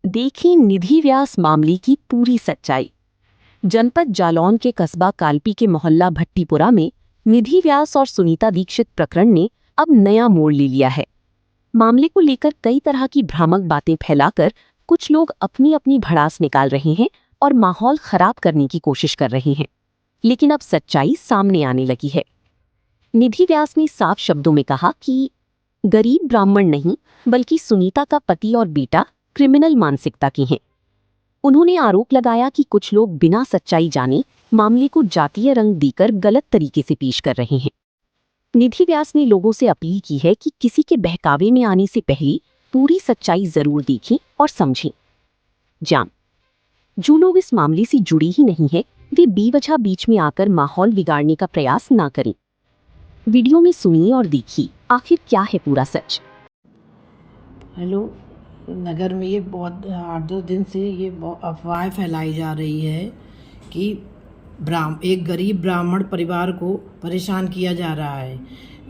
देखें निधि व्यास मामले की पूरी सच्चाई। जनपद जालौन के कस्बा कालपी के मोहल्ला भट्टीपुरा में निधि व्यास और सुनीता दीक्षित प्रकरण ने अब नया मोड़ ले लिया है। मामले को लेकर कई तरह की भ्रामक बातें फैलाकर कुछ लोग अपनी अपनी भड़ास निकाल रहे हैं और माहौल खराब करने की कोशिश कर रहे हैं। लेकिन अब सच्चाई सामने आने लगी है। निधि व्यास ने साफ शब्दों में कहा कि गरीब ब्राह्मण नहीं बल्कि सुनीता का पति और बेटा क्रिमिनल मानसिकता के हैं। उन्होंने आरोप लगाया कि कुछ लोग बिना सच्चाई जाने मामले को जातीय रंग देकर गलत तरीके से पेश कर रहे हैं। निधि व्यास ने लोगों से अपील की है कि किसी के बहकावे में आने से पहले पूरी सच्चाई जरूर देखें और समझें। जो लोग इस मामले से जुड़े ही नहीं है वे बेवजह बीच में आकर माहौल बिगाड़ने का प्रयास ना करें। वीडियो में सुनिए और देखिए आखिर क्या है पूरा सच। हेलो, नगर में ये बहुत 8-10 दिन से ये अफवाह फैलाई जा रही है कि एक गरीब ब्राह्मण परिवार को परेशान किया जा रहा है।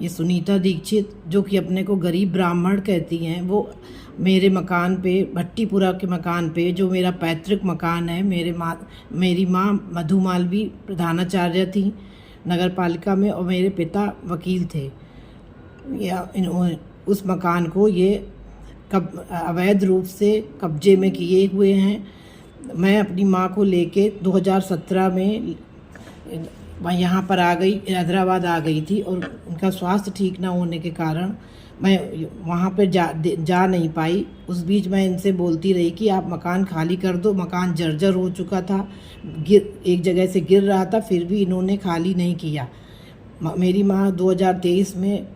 ये सुनीता दीक्षित जो कि अपने को गरीब ब्राह्मण कहती हैं, वो मेरे मकान पे, भट्टीपुरा के मकान पे, जो मेरा पैतृक मकान है, मेरी माँ मधु मालवी प्रधानाचार्य थी नगर पालिका में और मेरे पिता वकील थे। उस मकान को ये अवैध रूप से कब्जे में किए हुए हैं। मैं अपनी माँ को लेके 2017 में यहाँ पर आ गई, हैदराबाद आ गई थी और उनका स्वास्थ्य ठीक ना होने के कारण मैं वहाँ पर जा नहीं पाई। उस बीच मैं इनसे बोलती रही कि आप मकान खाली कर दो। मकान जर्जर हो चुका था, एक जगह से गिर रहा था, फिर भी इन्होंने खाली नहीं किया। मेरी माँ 2023 में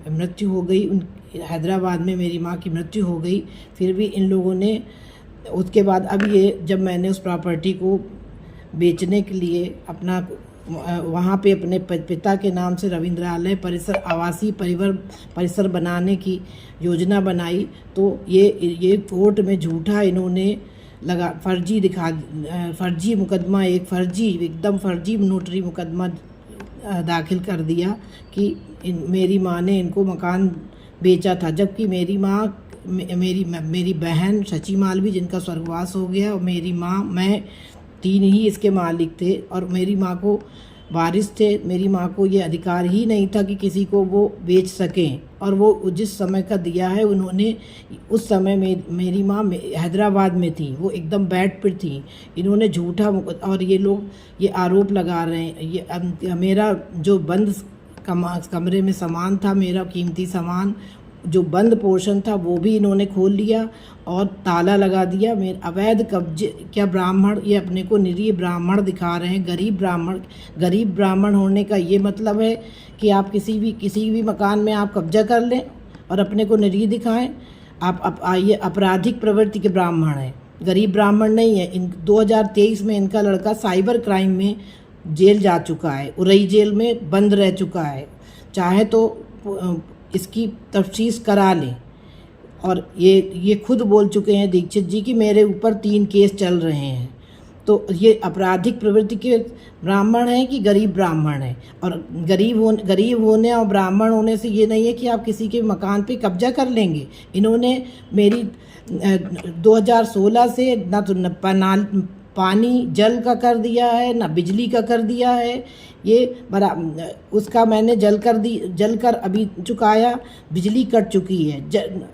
मृत्यु हो गई, हैदराबाद में मेरी माँ की मृत्यु हो गई। फिर भी इन लोगों ने उसके बाद अब ये जब मैंने उस प्रॉपर्टी को बेचने के लिए अपना वहाँ पे अपने पिता के नाम से रविंद्रालय परिसर आवासीय परिसर बनाने की योजना बनाई, तो ये कोर्ट में झूठा इन्होंने फर्जी मुकदमा, एकदम फर्जी नोटरी मुकदमा दाखिल कर दिया कि मेरी माँ ने इनको मकान बेचा था। जबकि मेरी माँ, मेरी बहन शची मालवी जिनका स्वर्गवास हो गया और मेरी माँ, मैं तीन ही इसके मालिक थे और मेरी माँ को वारिस थे। मेरी माँ को ये अधिकार ही नहीं था कि किसी को वो बेच सकें। और वो जिस समय का दिया है उन्होंने, उस समय मेरी माँ हैदराबाद में थी, वो एकदम बेड पर थी। इन्होंने झूठा और ये लोग ये आरोप लगा रहे हैं। ये मेरा जो बंद कमरे में सामान था, मेरा कीमती सामान जो बंद पोर्शन था वो भी इन्होंने खोल लिया और ताला लगा दिया। मेरे अवैध कब्जे, क्या ब्राह्मण ये अपने को निरीह ब्राह्मण दिखा रहे हैं। गरीब ब्राह्मण होने का ये मतलब है कि आप किसी भी मकान में आप कब्जा कर लें और अपने को निरीह दिखाएं। आप ये आपराधिक प्रवृत्ति के ब्राह्मण हैं, गरीब ब्राह्मण नहीं है। 2023 में इनका लड़का साइबर क्राइम में जेल जा चुका है, उरई जेल में बंद रह चुका है। चाहे तो इसकी तफ्तीश करा लें। और ये खुद बोल चुके हैं दीक्षित जी कि मेरे ऊपर 3 केस चल रहे हैं। तो ये आपराधिक प्रवृत्ति के ब्राह्मण हैं कि गरीब ब्राह्मण हैं। और गरीब होने और ब्राह्मण होने से ये नहीं है कि आप किसी के मकान पे कब्जा कर लेंगे। इन्होंने मेरी 2016 से ना तो पानी जल का कर दिया है, ना बिजली का कर दिया है। ये उसका मैंने जल कर अभी चुकाया, बिजली कट चुकी है,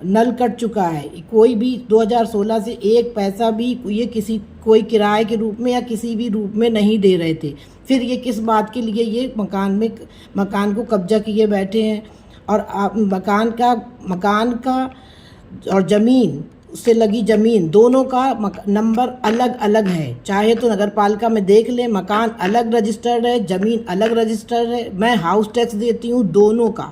नल कट चुका है। कोई भी 2016 से एक पैसा भी ये कोई किराए के रूप में या किसी भी रूप में नहीं दे रहे थे। फिर ये किस बात के लिए ये मकान को कब्जा किए बैठे हैं। और मकान का और ज़मीन उससे लगी ज़मीन दोनों का नंबर अलग अलग है। चाहे तो नगर पालिका में देख लें, मकान अलग रजिस्टर्ड है, ज़मीन अलग रजिस्टर्ड है। मैं हाउस टैक्स देती हूँ, दोनों का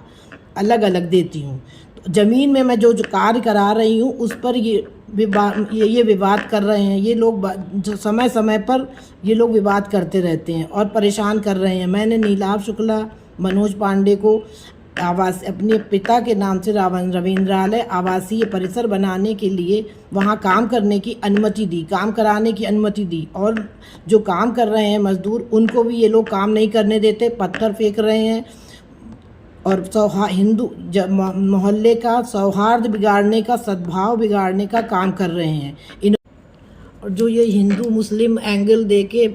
अलग अलग देती हूँ। तो ज़मीन में मैं जो कार्य करा रही हूँ उस पर ये विवाद कर रहे हैं। ये लोग समय समय पर ये लोग विवाद करते रहते हैं और परेशान कर रहे हैं। मैंने नीलाभ शुक्ला, मनोज पांडे को अपने पिता के नाम से रविंद्रालय आवासीय परिसर बनाने के लिए वहाँ काम करने की अनुमति दी, काम कराने की अनुमति दी। और जो काम कर रहे हैं मजदूर, उनको भी ये लोग काम नहीं करने देते, पत्थर फेंक रहे हैं। और हिंदू मोहल्ले का सौहार्द बिगाड़ने का, सद्भाव बिगाड़ने का काम कर रहे हैं। इन और जो ये हिंदू मुस्लिम एंगल देके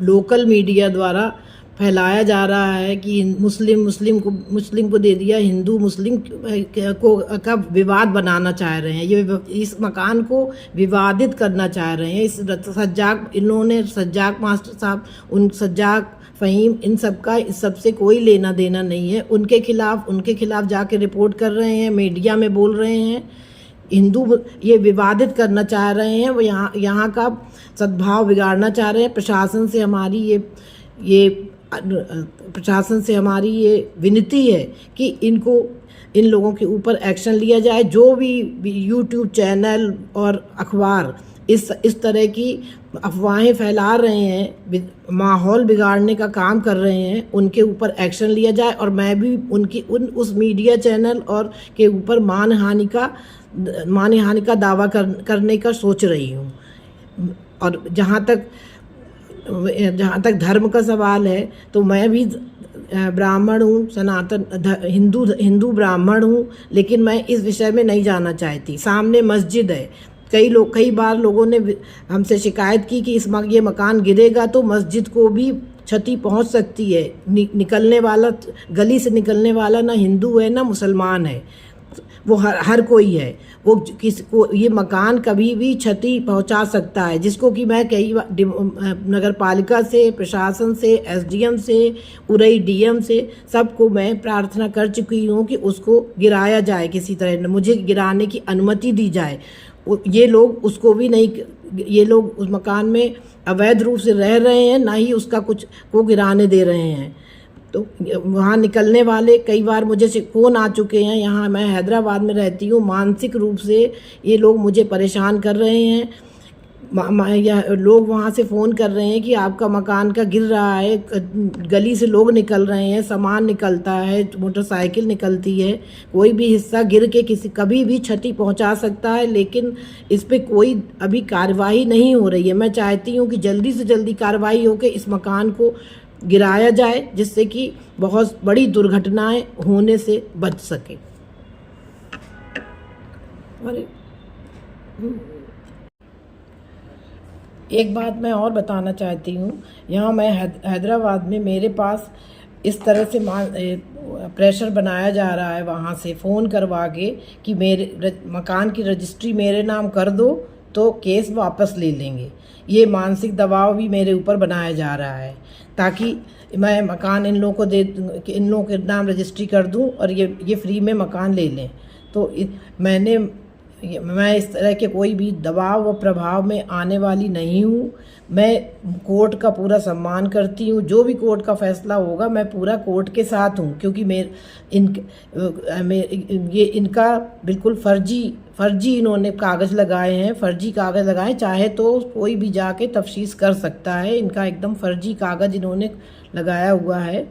लोकल मीडिया द्वारा फैलाया जा रहा है कि मुस्लिम को दे दिया, हिंदू मुस्लिम को का विवाद बनाना चाह रहे हैं, ये इस मकान को विवादित करना चाह रहे हैं। इस सज्जाक मास्टर साहब, उन सज्जाक फ़हीम, इन सब का इस सब से कोई लेना देना नहीं है। उनके खिलाफ जाके रिपोर्ट कर रहे हैं, मीडिया में बोल रहे हैं, हिंदू ये विवादित करना चाह रहे हैं, वो यहाँ का सद्भाव बिगाड़ना चाह रहे हैं। प्रशासन से हमारी ये विनती है कि इन लोगों के ऊपर एक्शन लिया जाए। जो भी यूट्यूब चैनल और अखबार इस तरह की अफवाहें फैला रहे हैं, माहौल बिगाड़ने का काम कर रहे हैं, उनके ऊपर एक्शन लिया जाए। और मैं भी उस मीडिया चैनल और के ऊपर मानहानि का दावा करने का सोच रही हूँ। और जहाँ तक धर्म का सवाल है, तो मैं भी ब्राह्मण हूँ, सनातन हिंदू ब्राह्मण हूँ, लेकिन मैं इस विषय में नहीं जाना चाहती। सामने मस्जिद है, कई बार लोगों ने हमसे शिकायत की कि ये मकान गिरेगा तो मस्जिद को भी क्षति पहुंच सकती है। निकलने वाला, गली से निकलने वाला ना हिंदू है ना मुसलमान है, वो हर कोई है। वो को ये मकान कभी भी क्षति पहुंचा सकता है, जिसको कि मैं कई नगर पालिका से, प्रशासन से, एसडीएम से, उरई डीएम से, सबको मैं प्रार्थना कर चुकी हूँ कि उसको गिराया जाए, किसी तरह मुझे गिराने की अनुमति दी जाए। ये लोग उसको भी नहीं, ये लोग उस मकान में अवैध रूप से रह रहे हैं, ना ही उसका कुछ को गिराने दे रहे हैं। तो वहाँ निकलने वाले कई बार मुझे फ़ोन आ चुके हैं। यहाँ मैं हैदराबाद में रहती हूँ, मानसिक रूप से ये लोग मुझे परेशान कर रहे हैं। लोग वहाँ से फ़ोन कर रहे हैं कि आपका मकान का गिर रहा है, गली से लोग निकल रहे हैं, सामान निकलता है, मोटरसाइकिल निकलती है, कोई भी हिस्सा गिर के कभी भी क्षति पहुँचा सकता है। लेकिन इस पे कोई अभी कार्रवाई नहीं हो रही है। मैं चाहती हूँ कि जल्दी से जल्दी कार्रवाई होकर इस मकान को गिराया जाए, जिससे कि बहुत बड़ी दुर्घटनाएं होने से बच सके। एक बात मैं और बताना चाहती हूँ, यहाँ मैं हैदराबाद में मेरे पास इस तरह से प्रेशर बनाया जा रहा है, वहाँ से फ़ोन करवा के कि मेरे मकान की रजिस्ट्री मेरे नाम कर दो तो केस वापस ले लेंगे। ये मानसिक दबाव भी मेरे ऊपर बनाया जा रहा है, ताकि मैं मकान इन लोगों के नाम रजिस्ट्री कर दूं और ये फ्री में मकान ले लें। तो मैं इस तरह के कोई भी दबाव व प्रभाव में आने वाली नहीं हूँ। मैं कोर्ट का पूरा सम्मान करती हूँ, जो भी कोर्ट का फैसला होगा मैं पूरा कोर्ट के साथ हूँ, क्योंकि इनका बिल्कुल फर्जी इन्होंने कागज़ लगाए हैं, फर्जी कागज़ लगाए। चाहे तो कोई भी जाके तफ्तीश कर सकता है, इनका एकदम फर्जी कागज़ इन्होंने लगाया हुआ है।